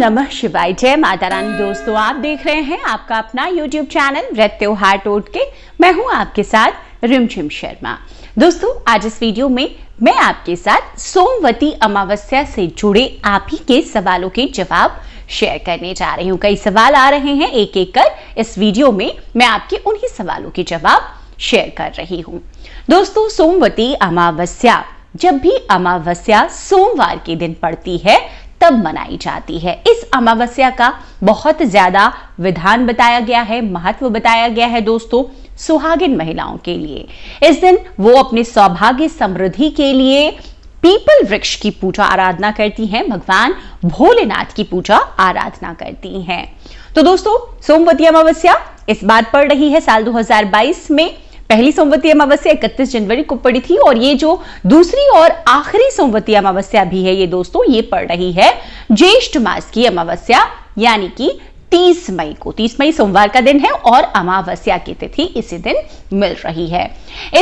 नमः शिवाय। जय माता रानी। दोस्तों, आप देख रहे हैं आपका अपना YouTube चैनल व्रत त्योहार टोटके। मैं हूं आपके साथ रिमझिम शर्मा। दोस्तों, आज इस वीडियो में मैं आपके साथ सोमवती अमावस्या से जुड़े आप ही के सवालों के जवाब शेयर करने जा रही हूं। कई सवाल आ रहे हैं, एक एक कर इस वीडियो में मैं आपके उन्हीं सवालों के जवाब शेयर कर रही हूं। दोस्तों, सोमवती अमावस्या, जब भी अमावस्या सोमवार के दिन पड़ती है तब मनाई जाती है। इस अमावस्या का बहुत ज्यादा विधान बताया गया है, महत्व बताया गया है दोस्तों सुहागिन महिलाओं के लिए। इस दिन वो अपने सौभाग्य समृद्धि के लिए पीपल वृक्ष की पूजा आराधना करती हैं, भगवान भोलेनाथ की पूजा आराधना करती हैं। तो दोस्तों, सोमवती अमावस्या इस बार पड़ रही है साल 2022 में। पहली सोमवती अमावस्या 31 जनवरी को पड़ी थी और ये जो दूसरी और आखिरी सोमवती अमावस्या भी है ये दोस्तों ये पड़ रही है ज्येष्ठ मास की अमावस्या, यानी कि 30 मई को। 30 मई सोमवार का दिन है और अमावस्या की तिथि इसी दिन मिल रही है।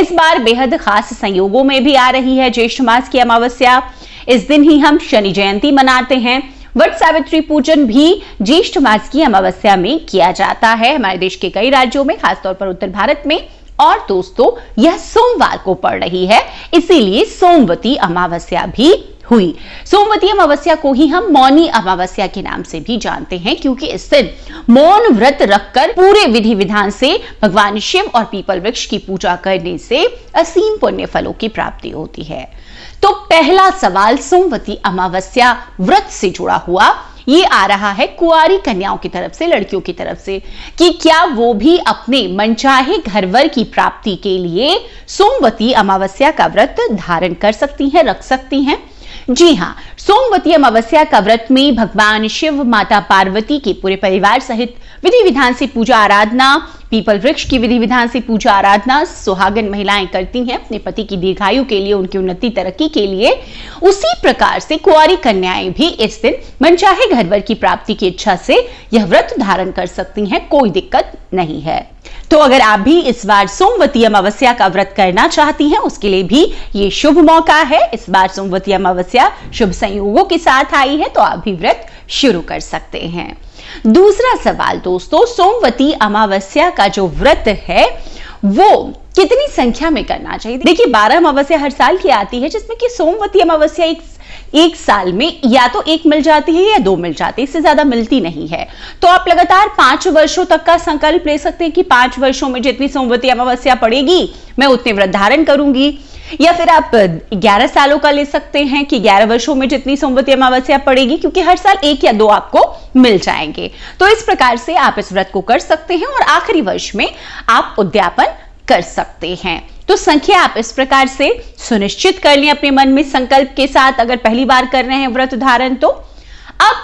इस बार बेहद खास संयोगों में भी आ रही है ज्येष्ठ मास की अमावस्या। इस दिन ही हम शनि जयंती मनाते हैं। वट सावित्री पूजन भी ज्येष्ठ मास की अमावस्या में किया जाता है हमारे देश के कई राज्यों में, खासतौर पर उत्तर भारत में। और दोस्तों, यह सोमवार को पड़ रही है, इसीलिए सोमवती अमावस्या भी हुई। सोमवती अमावस्या को ही हम मौनी अमावस्या के नाम से भी जानते हैं, क्योंकि इस दिन मौन व्रत रखकर पूरे विधि विधान से भगवान शिव और पीपल वृक्ष की पूजा करने से असीम पुण्य फलों की प्राप्ति होती है। तो पहला सवाल सोमवती अमावस्या व्रत से जुड़ा हुआ ये आ रहा है कुंवारी कन्याओं की तरफ से, लड़कियों की तरफ से, कि क्या वो भी अपने मनचाहे घरवर की प्राप्ति के लिए सोमवती अमावस्या का व्रत धारण कर सकती हैं, रख सकती हैं। जी हाँ, सोमवती अमावस्या का व्रत में भगवान शिव, माता पार्वती के पूरे परिवार सहित विधि विधान से पूजा आराधना, पीपल वृक्ष की विधि विधान से पूजा आराधना सुहागन महिलाएं करती हैं अपने पति की दीर्घायु के लिए, उनकी उन्नति तरक्की के लिए। उसी प्रकार से कुंवारी कन्याएं भी इस दिन मनचाहे घरवर की प्राप्ति की इच्छा से यह व्रत धारण कर सकती हैं, कोई दिक्कत नहीं है। तो अगर आप भी इस बार सोमवती अमावस्या का व्रत करना चाहती हैं, उसके लिए भी ये शुभ मौका है। इस बार सोमवती अमावस्या शुभ संयोगों के साथ आई है, तो आप भी व्रत शुरू कर सकते हैं। दूसरा सवाल दोस्तों, सोमवती अमावस्या का जो व्रत है वो कितनी संख्या में करना चाहिए। देखिए, 12 अमावस्या हर साल की आती है, जिसमें कि सोमवती अमावस्या एक साल में या तो एक मिल जाती है या 2 मिल जाती है, इससे ज्यादा मिलती नहीं है। तो आप लगातार 5 वर्षों तक का संकल्प ले सकते हैं कि 5 वर्षों में जितनी सोमवती अमावस्या पड़ेगी मैं उतने व्रत धारण करूंगी। या फिर आप 11 सालों का ले सकते हैं कि 11 वर्षों में जितनी सोमवती अमावस्या पड़ेगी, क्योंकि हर साल 1 या 2 आपको मिल जाएंगे। तो इस प्रकार से आप इस व्रत को कर सकते हैं और आखिरी वर्ष में आप उद्यापन कर सकते हैं। तो संख्या आप इस प्रकार से सुनिश्चित कर लें अपने मन में संकल्प के साथ, अगर पहली बार कर रहे हैं व्रत धारण। तो अब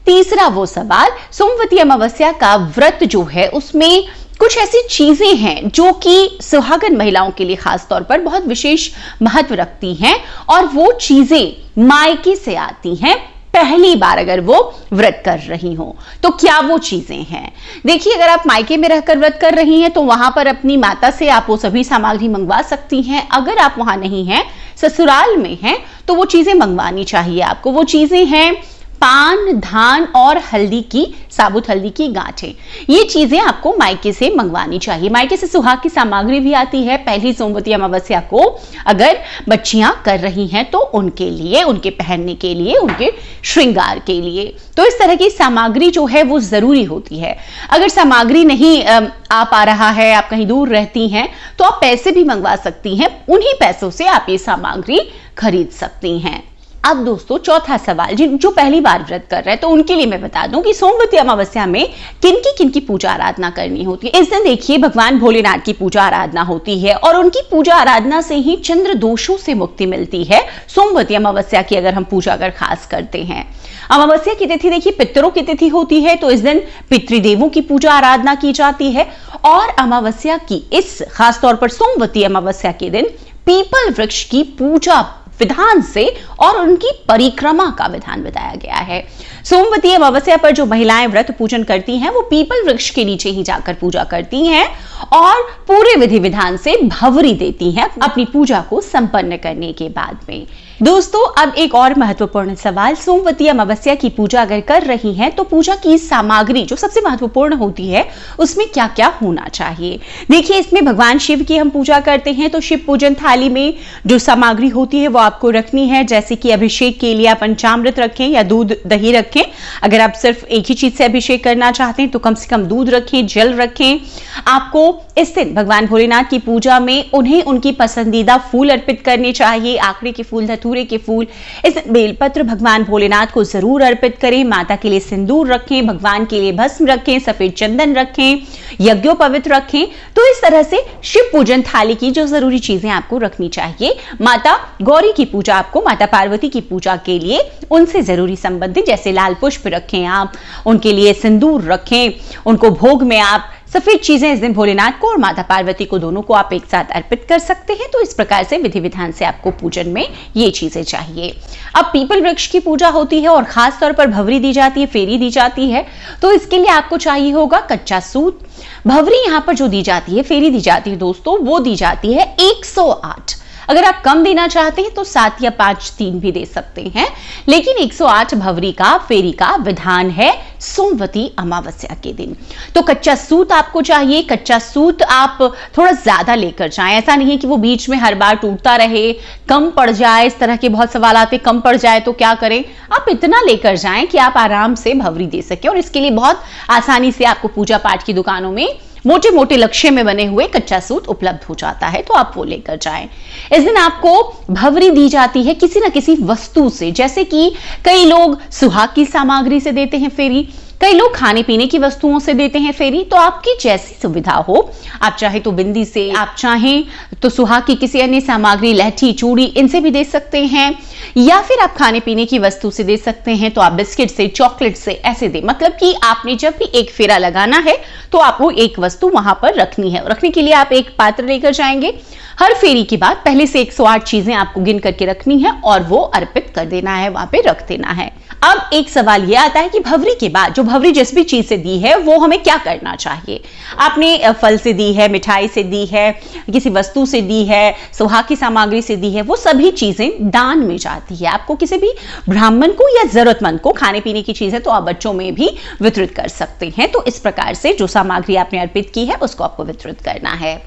तीसरा वो सवाल, सोमवती अमावस्या का व्रत जो है उसमें कुछ ऐसी चीजें हैं जो कि सुहागन महिलाओं के लिए खास तौर पर बहुत विशेष महत्व रखती हैं, और वो चीजें मायके से आती हैं पहली बार अगर वो व्रत कर रही हो। तो क्या वो चीजें हैं? देखिए, अगर आप मायके में रहकर व्रत कर रही हैं तो वहां पर अपनी माता से आप वो सभी सामग्री मंगवा सकती हैं। अगर आप वहां नहीं हैं, ससुराल में हैं, तो वो चीजें मंगवानी चाहिए आपको। वो चीजें हैं पान, धान और हल्दी की, साबुत हल्दी की गांठें। ये चीजें आपको मायके से मंगवानी चाहिए। मायके से सुहाग की सामग्री भी आती है पहली सोमवती अमावस्या को, अगर बच्चियां कर रही हैं तो उनके लिए, उनके पहनने के लिए, उनके श्रृंगार के लिए। तो इस तरह की सामग्री जो है वो जरूरी होती है। अगर सामग्री नहीं आ पा रहा है, आप कहीं दूर रहती हैं, तो आप पैसे भी मंगवा सकती हैं। उन्हीं पैसों से आप ये सामग्री खरीद सकती हैं। अब दोस्तों, चौथा सवाल, जो पहली बार व्रत कर रहे हैं, तो उनके लिए मैं बता दूं कि सोमवती अमावस्या में किनकी पूजा आराधना करनी होती है। इस दिन देखिए भगवान भोलेनाथ की पूजा आराधना होती है और उनकी पूजा आराधना से ही चंद्र दोषों से मुक्ति मिलती है। सोमवती अमावस्या की अगर हम पूजा अगर खास करते हैं, अमावस्या की तिथि देखिए पितरों की तिथि होती है, तो इस दिन पितृदेवों की पूजा आराधना की जाती है। और अमावस्या की इस खासतौर पर सोमवती अमावस्या के दिन पीपल वृक्ष की पूजा विधान से और उनकी परिक्रमा का विधान बताया गया है। सोमवती अमावस्या पर जो महिलाएं व्रत पूजन करती हैं वो पीपल वृक्ष के नीचे ही जाकर पूजा करती हैं और पूरे विधि विधान से भवरी देती हैं अपनी पूजा को संपन्न करने के बाद में। दोस्तों अब एक और महत्वपूर्ण सवाल, सोमवती अमावस्या की पूजा अगर कर रही हैं तो पूजा की सामग्री जो सबसे महत्वपूर्ण होती है उसमें क्या क्या होना चाहिए। देखिए इसमें भगवान शिव की हम पूजा करते हैं तो शिव पूजन थाली में जो सामग्री होती है वो आपको रखनी है, जैसे कि अभिषेक के लिए आप पंचामृत रखें या दूध दही रखें। अगर आप सिर्फ एक ही चीज से अभिषेक करना चाहते हैं तो कम से कम दूध रखें, जल रखें। आपको इस दिन भगवान भोलेनाथ की पूजा में उन्हें उनकी पसंदीदा फूल अर्पित करने चाहिए, आखड़ी के फूल, धतूरे के फूल। इस बेलपत्र भगवान भोलेनाथ को जरूर अर्पित करें। माता के लिए सिंदूर रखें, भगवान के लिए भस्म रखें, सफेद चंदन रखें, यज्ञोपवीत रखें। तो इस तरह से शिव पूजन थाली की जो जरूरी चीजें आपको रखनी चाहिए। माता गौरी की पूजा, आपको माता पार्वती की पूजा के लिए उनसे जरूरी संबंधित जैसे लाल पुष्प रखें, आप उनके लिए सिंदूर रखें, उनको भोग में आप सफेद चीजें इस दिन भोलेनाथ को और माता पार्वती को दोनों को आप एक साथ अर्पित कर सकते हैं। तो इस प्रकार से विधि विधान से आपको पूजन में ये चीजें चाहिए। अब पीपल वृक्ष की पूजा होती है और खास तौर पर भवरी दी जाती है, फेरी दी जाती है, तो इसके लिए आपको चाहिए होगा कच्चा सूत। भवरी यहाँ पर जो दी जाती है, फेरी दी जाती है दोस्तों, वो दी जाती है 108। अगर आप कम देना चाहते हैं तो 7 या 5 3 भी दे सकते हैं, लेकिन 108 भवरी का फेरी का विधान है सोमवती अमावस्या के दिन। तो कच्चा सूत आपको चाहिए। कच्चा सूत आप थोड़ा ज्यादा लेकर जाएं, ऐसा नहीं है कि वो बीच में हर बार टूटता रहे, कम पड़ जाए। इस तरह के बहुत सवाल आते, कम पड़ जाए तो क्या करें। आप इतना लेकर जाएं कि आप आराम से भवरी दे सकें, और इसके लिए बहुत आसानी से आपको पूजा पाठ की दुकानों में मोटे मोटे लक्ष्य में बने हुए कच्चा सूत उपलब्ध हो जाता है, तो आप वो लेकर जाएं। इस दिन आपको भवरी दी जाती है किसी न किसी वस्तु से, जैसे कि कई लोग सुहाग की सामग्री से देते हैं फेरी, कई लोग खाने पीने की वस्तुओं से देते हैं फेरी। तो आपकी जैसी सुविधा हो, आप चाहे तो बिंदी से, आप चाहें तो सुहाग की किसी अन्य सामग्री, लहठी, चूड़ी, इनसे भी दे सकते हैं, या फिर आप खाने पीने की वस्तु से दे सकते हैं तो आप बिस्किट से, चॉकलेट से ऐसे दे। मतलब कि आपने जब भी एक फेरा लगाना है तो आपको एक वस्तु वहां पर रखनी है। रखने के लिए आप एक पात्र लेकर जाएंगे। हर फेरी के बाद पहले से 108 चीजें आपको गिन करके रखनी है और वो अर्पित कर देना है, वहां पे रख देना है। अब एक सवाल यह आता है कि भवरी के बाद जो भवरी जिस भी चीज से दी है वो हमें क्या करना चाहिए। आपने फल से दी है, मिठाई से दी है, किसी वस्तु से दी है, सुहाग की सामग्री से दी है, वो सभी चीजें दान में जाती है। आपको किसी भी ब्राह्मण को या जरूरतमंद को, खाने पीने की चीज है तो आप बच्चों में भी वितरित कर सकते हैं। तो इस प्रकार से जो सामग्री आपने अर्पित की है उसको आपको वितरित करना है।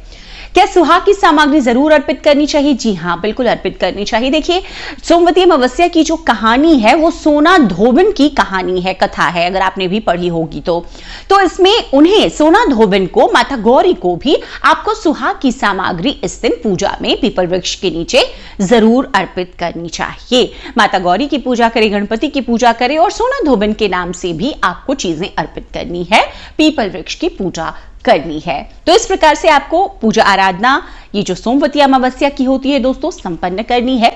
क्या सुहाग की सामग्री जरूर अर्पित करनी चाहिए? जी हाँ, बिल्कुल अर्पित करनी चाहिए। देखिए सोमवती अमावस्या की जो कहानी है वो सोना धोबिन की कहानी है, कथा है, अगर आपने भी पढ़ी होगी तो इसमें उन्हें, सोना धोबिन को, माता गौरी को भी आपको सुहाग की सामग्री इस दिन पूजा में पीपल वृक्ष के नीचे जरूर अर्पित करनी चाहिए। माता गौरी की पूजा करें, गणपति की पूजा करें और सोना धोबिन के नाम से भी आपको चीजें अर्पित करनी है, पीपल वृक्ष की पूजा करनी है। तो इस प्रकार से आपको पूजा आराधना ये जो सोमवती अमावस्या की होती है दोस्तों संपन्न करनी है।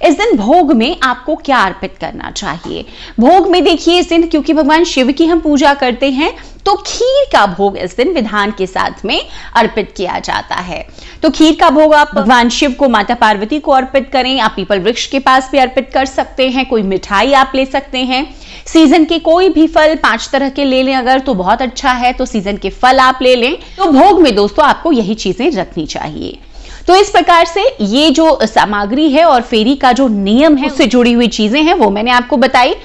इस दिन भोग में आपको क्या अर्पित करना चाहिए? भोग में देखिए इस दिन क्योंकि भगवान शिव की हम पूजा करते हैं तो खीर का भोग इस दिन विधान के साथ में अर्पित किया जाता है। तो खीर का भोग आप भगवान शिव को, माता पार्वती को अर्पित करें। आप पीपल वृक्ष के पास भी अर्पित कर सकते हैं। कोई मिठाई आप ले सकते हैं, सीजन के कोई भी फल 5 तरह के ले लें अगर तो बहुत अच्छा है, तो सीजन के फल आप ले लें। तो भोग में दोस्तों आपको यही चीजें रखनी चाहिए। तो इस प्रकार से ये जो सामग्री है और फेरी का जो नियम है उससे जुड़ी हुई चीजें हैं वो मैंने आपको बताई।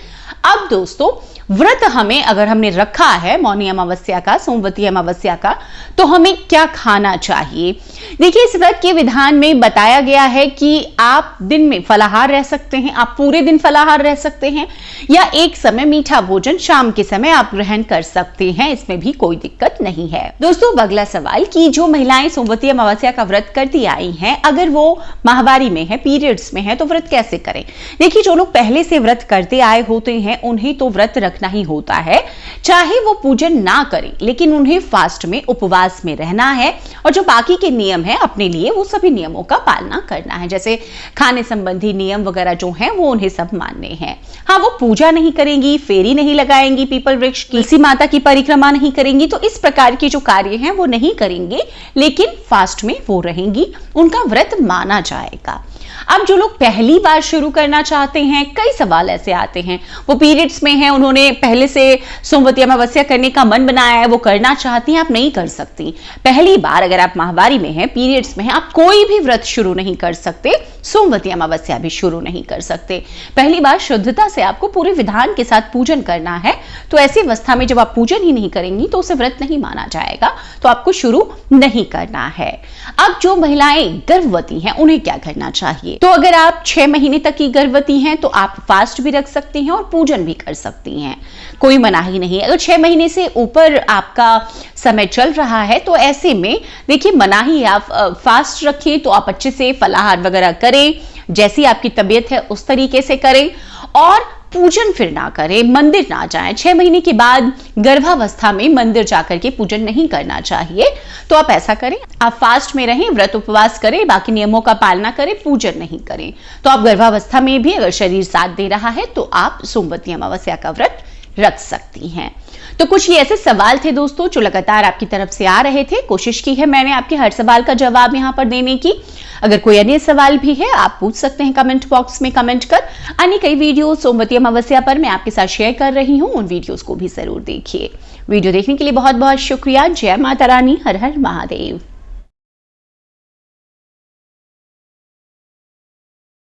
अब दोस्तों व्रत हमें, अगर हमने रखा है मौनी अमावस्या का, सोमवती अमावस्या का, तो हमें क्या खाना चाहिए? देखिए इस व्रत के विधान में बताया गया है कि आप दिन में फलाहार रह सकते हैं, आप पूरे दिन फलाहार रह सकते हैं, या एक समय मीठा भोजन शाम के समय आप ग्रहण कर सकते हैं, इसमें भी कोई दिक्कत नहीं है। दोस्तों अगला सवाल कि जो महिलाएं सोमवती अमावस्या का व्रत करती आई हैं, अगर वो माहवारी में है, पीरियड्स में है, तो व्रत कैसे करें? देखिए जो लोग पहले से व्रत करते आए होते हैं उन्हें तो व्रत रखना ही होता है, चाहे वो पूजन ना करें, लेकिन उन्हें फास्ट में, उपवास में रहना है और जो बाकी के नियम है अपने लिए वो सभी नियमों का पालना करना है। जैसे खाने संबंधी नियम वगैरह जो हैं वो उन्हें सब मानने हैं। हाँ, वो पूजा नहीं करेंगी, फेरी नहीं लगाएंगी पीपल वृक्ष की, तुलसी माता की परिक्रमा नहीं करेंगी, तो इस प्रकार के जो कार्य हैं वो नहीं करेंगे, लेकिन फास्ट में वो रहेंगी, उनका व्रत माना जाएगा। अब जो लोग पहली बार शुरू करना चाहते हैं, कई सवाल ऐसे आते हैं, वो पीरियड्स में हैं, उन्होंने पहले से सोमवती अमावस्या करने का मन बनाया है, वो करना चाहती हैं, आप नहीं कर सकती। पहली बार अगर आप माहवारी में हैं, पीरियड्स में हैं, आप कोई भी व्रत शुरू नहीं कर सकते, सोमवती अमावस्या भी शुरू नहीं कर सकते। पहली बार शुद्धता से आपको पूरे विधान के साथ पूजन करना है। तो ऐसी अवस्था में जब आप पूजन ही नहीं करेंगी तो उसे व्रत नहीं माना जाएगा, तो आपको शुरू नहीं करना है। अब जो महिलाएं गर्भवती हैं उन्हें क्या करना चाहिए? तो अगर आप 6 महीने तक की गर्भवती हैं तो आप फास्ट भी रख सकती हैं और पूजन भी कर सकती हैं, कोई मनाही नहीं। अगर 6 महीने से ऊपर आपका समय चल रहा है तो ऐसे में देखिए मनाही, आप फास्ट रखिए तो आप अच्छे से फलाहार वगैरह करें, जैसी आपकी तबीयत है उस तरीके से करें, और पूजन फिर ना करें, मंदिर ना जाएं। 6 महीने के बाद गर्भावस्था में मंदिर जाकर के पूजन नहीं करना चाहिए। तो आप ऐसा करें, आप फास्ट में रहें, व्रत उपवास करें, बाकी नियमों का पालना करें, पूजन नहीं करें। तो आप गर्भावस्था में भी अगर शरीर साथ दे रहा है तो आप सोमवती अमावस्या का व्रत रख सकती हैं। तो कुछ ये ऐसे सवाल थे दोस्तों जो लगातार आपकी तरफ से आ रहे थे। कोशिश की है मैंने आपके हर सवाल का जवाब यहां पर देने की। अगर कोई अन्य सवाल भी है आप पूछ सकते हैं कमेंट बॉक्स में कमेंट कर। अन्य कई वीडियो सोमवती अमावस्या पर मैं आपके साथ शेयर कर रही हूं, उन वीडियोस को भी जरूर देखिए। वीडियो देखने के लिए बहुत बहुत शुक्रिया। जय माता रानी, हर हर महादेव।